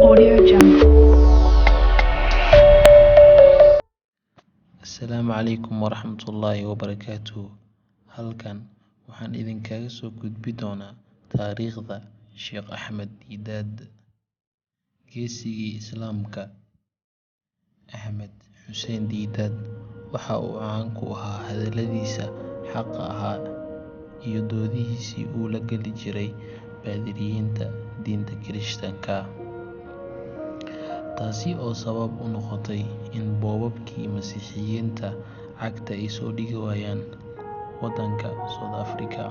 Audio Jungle. Asalaamu calaykum waraxmatullaahi wabarakaatuh. Halkan waxaan idinkaga soo gudbi doonaa taariikhda Sheekh Axmed Didaad, geesigii Islaamka. Axmed Xuseen Didaad waxa uu caan ku ahaa hadalladiisa xaqa ahaa iyo doodihiisii uu la geli jiray baadiriyiinta diinta Kirishtaanka, taasi oo sabab u noqotay in boobabkii Masiixiyiinta cagta ay soo dhigi waayaan waddanka South Africa.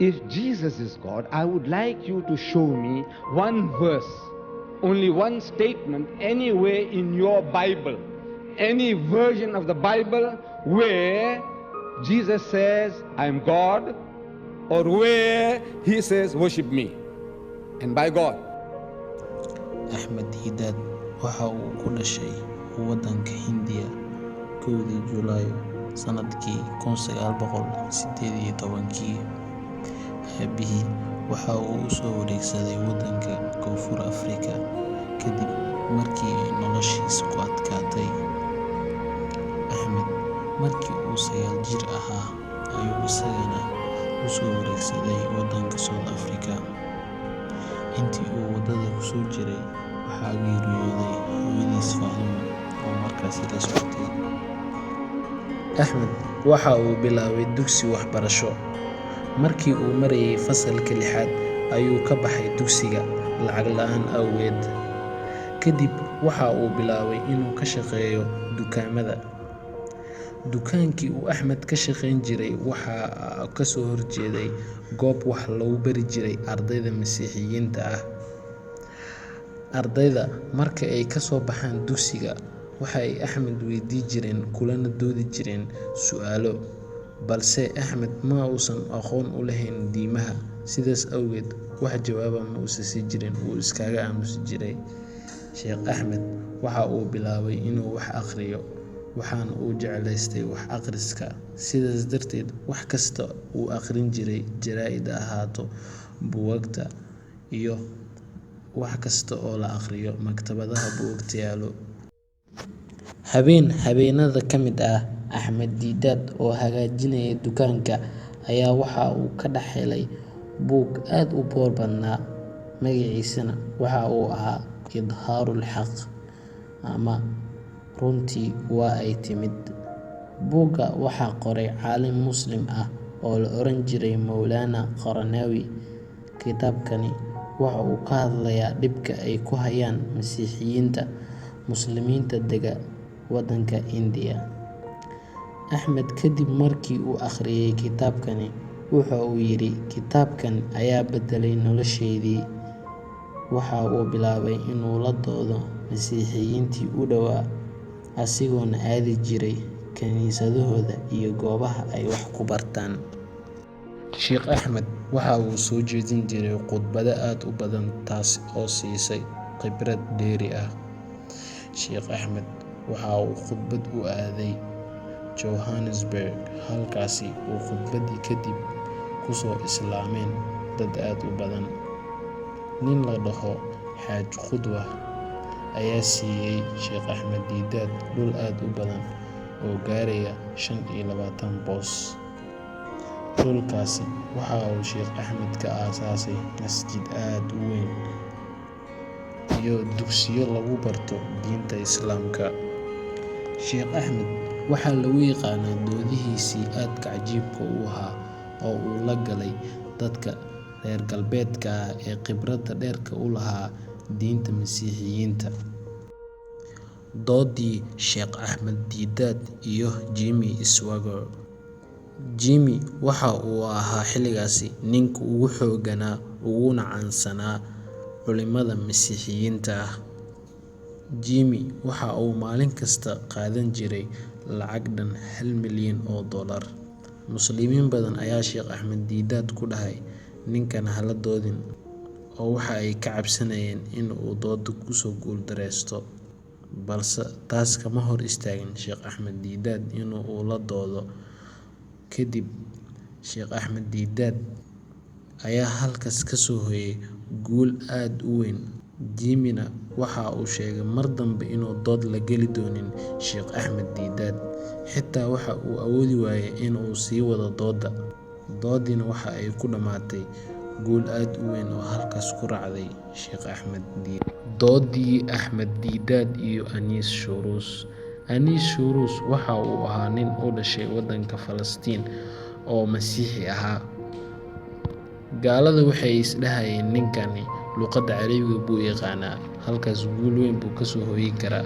If Jesus is God, I would like you to show me one verse, only one statement, anywhere in your Bible, any version of the Bible where Jesus says, I am God, or where he says, worship me. And by God. Axmed Didaad waxa uu ku dhashay waddanka Hindiya 1 Juulaayo sanadkii 1918. Aabihii waxa uu u soo wareegsaday waddanka Koonfur Afrika kadib markii ay noloshiisa ku adkaatay. Axmed markii uu 9 jir ahaa ayuu isagana u soo wareegsaday waddanka South Africa. Intii uu waddada ku soo jiray waxaa geeriyooday hooyadiis Faadumo oo markaasi la socotay. Axmed waxa uu bilaabay dugsi waxbarasho. Markii uu marayay fasalka 6 ayuu ka baxay dugsiga lacag la'aan awgeed. Kadib waxa uu bilaabay inuu ka shaqeeyo dukaamada. Dukaankii uu Axmed ka shaqayn jiray waxaa ka soo horjeeday goob wax lagu bari jiray ardayda Masiixiyiinta ah. Ardayda marka ay ka soo baxaan dugsiga waxa ay Axmed weydii jireen kulana doodi jireen su'aalo, balse Axmed ma uusan aqoon u lahayn diimaha, sidaas awgeed wax jawaaba ma uusan sii jirin, wuu iskaga aamusi jiray. Sheekh Axmed waxa uu bilaabay inuu wax akhriyo, waxaana uu jeclaystay wax akhriska, sidaas darteed wax kasta uu akhrin jiray, jaraa'id ha ahaato, buugaagta, iyo wax kasta oo la akhriyo maktabadaha buugta yaallo. Habeenada ka mid ah, Axmed Didaad oo hagaajinayay dukaanka ayaa waxa uu ka dhex helay buug aad u boor badnaa, magaciisana waxa uu ahaa Idhaarul Xaq ama Runtii waa ay timid. Buugga waxaa qoray caalim Muslim ah oo la oran jiray Mowlaana Qaranawi. Kitaabkani waxa uu ka hadlayaa dhibka ay ku hayaan Masiixiyiinta Muslimiinta dega waddanka Hindiya. Axmed kadib markii uu akhriyay kitaabkani waxa uu yidhi, kitaabkan ayaa beddelay noloshaydii. Waxa uu bilaabay inuu la doodo Masiixiyiintii u dhowaa, asigoona aadi jiray kaniisadahooda iyo goobaha ay wax ku bartaan. Sheekh Axmed waxa uu soo jeedin jiray khudbado aad u badan, taas oo siisay khibrad dheeri ah. Sheekh Axmed waxa uu khudbad u aaday Johannesburg, halkaasi oo khudbaddii kadib ku soo islaameen dad aad u badan. Nin la dhaho Xaaj Qudwa ayaa siiyey Sheekh Axmed Didaad dhul aad u badan oo gaaraya 25 boos. Dhulkaasi waxa uu Sheekh Axmed ka aasaasay masjid aad u weyn iyo dugsiyo lagu barto diinta Islaamka. Sheekh Axmed waxaa lagu yaqaanaa doodihiisii aadka cajiibka u ahaa oo uu la galay dadka reer galbeedka ah ee khibradda dheerka u lahaa diinta Masiixiyiinta. Doodii Sheekh Axmed Didaad iyo Jimmy Swaggart. Jimmy waxa uu ahaa xilligaasi ninka ugu xoogganaa uguna caansanaa culimada Masiixiyiinta ah. Jimmy waxa uu maalin kasta qaadan jiray lacag dhan $1 milyan. Muslimiin badan ayaa Sheekh Axmed Didaad ku dhahay, ninkan ha la doodin, oo waxa ay ka cabsanayeen in uu dooda ku soo guuldareysto, balse taas kama hor istaagin Sheekh Axmed Didaad in uu la doodo. Kadib Sheekh Axmed Didaad ayaa halkaas ka soo hoyay guul aad u weyn. Jimmy-na waxa uu sheegay mar dambe inuu dood la geli doonin Sheekh Axmed Didat, xitaa waxa uu awoodi waayay in uu sii wado doodda. Dooddiina waxa ay ku dhammaatay guul aad u weyn oo halkaas ku raacday Sheekh Axmed Didat. Dooddii Axmed Didat iyo Aniis Shurus. Aniis Shurus waxa uu ahaa nin u dhashay waddanka Falastiin oo Masiixi ahaa. Gaaladu waxay isdhahayeen ninkani luqadda Carabiga buu yaqaanaa, halkaas guul weyn buu ka soo hoyin karaa,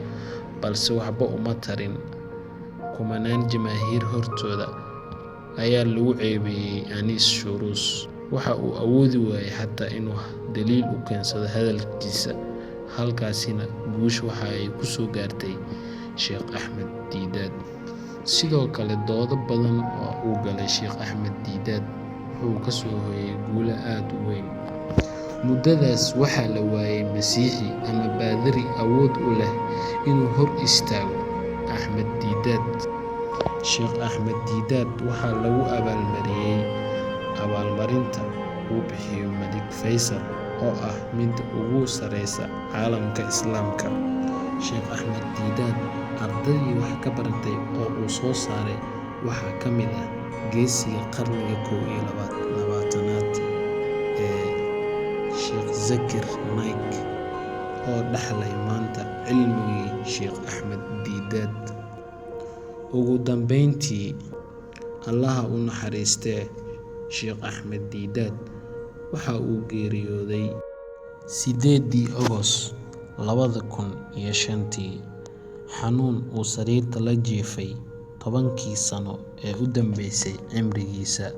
balse waxba uma tarin. Kumanaan jamaahiir hortooda ayaa lagu ceebeeyay Aniis Shurus. Waxa uu awoodi waayay xataa inuu daliil u keensado hadalkiisa, halkaasina guusha waxa ay ku soo gaartay Sheekh Axmed Didat. Sidoo kale doodo badan oo uu galay Sheekh Axmed Didat wuxuu ka soo hoyay guulo aad u weyn. Muddadaas waxaa la waayay Masiixi ama baadari awood u leh inuu hor istaago Axmed Didat. Sheekh Axmed Didat waxaa lagu abaalmariyay abaalmarinta uu bixiyo Malik Faysal oo ah midda ugu sareysa caalamka Islaamka. Sheekh Axmed Didat ardaydii wax ka baratay oo uu soo saaray waxaa ka mid ah geesiga qarniga 21aad ee Sheekh Zakir Naik oo dhaxlay maanta cilmigii Sheekh Axmed Didat. Ugu dambeyntii, Allaha u naxariistee, Sheekh Axmed Didat waxa uu geeriyooday 8 Agost 2005 xanuun uu sariirta la jiifay 10kii sano ee u dambeysay cimrigiisa.